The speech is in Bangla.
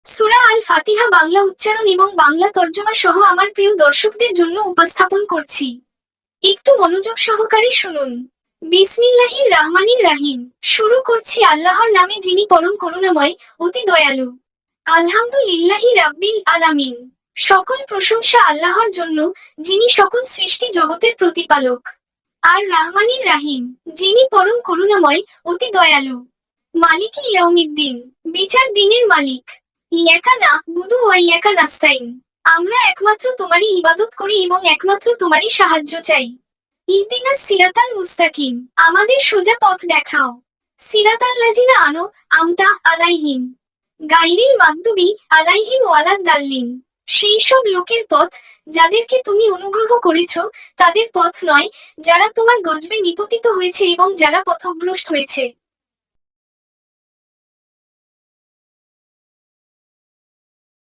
সূরা আল ফাতিহা বাংলা উচ্চারণ এবং বাংলা তর্জমা সহ আমার প্রিয় দর্শকদের জন্য উপস্থাপন করছি। একটু মনোযোগ সহকারে শুনুন। বিসমিল্লাহির রাহমানির রাহিম। শুরু করছি আল্লাহর নামে, যিনি পরম করুণাময়, অতি দয়ালু। আলহামদুলিল্লাহি রাব্বিল আলামিন। সকল প্রশংসা আল্লাহর জন্য, যিনি সকল সৃষ্টি জগতের প্রতিপালক। আর রাহমানির রাহিম, যিনি পরম করুণাময়, অতি দয়ালু। মালিকি ইয়াউমিদ্দিন, বিচার দিনের মালিক। ইয়াকা না'বুদু ওয়া ইয়াকা নাস্তাইন। আমরা একমাত্র তোমারই ইবাদত করি এবং একমাত্র তোমারই সাহায্য চাই। ইহদিনাস সিরাতাল মুস্তাকিম, আমাদের সোজা পথ দেখাও। সিরাতাল্লাযিনা আমতা আলাইহিম, গায়রিল মাগদুবি আলাইহিম ওয়ালাদ-দাল্লিন। সেই সব লোকের পথ, যাদেরকে তুমি অনুগ্রহ করেছ, তাদের পথ নয়, যারা তোমার গজবে নিপতিত হয়েছে এবং যারা পথভ্রষ্ট হয়েছে।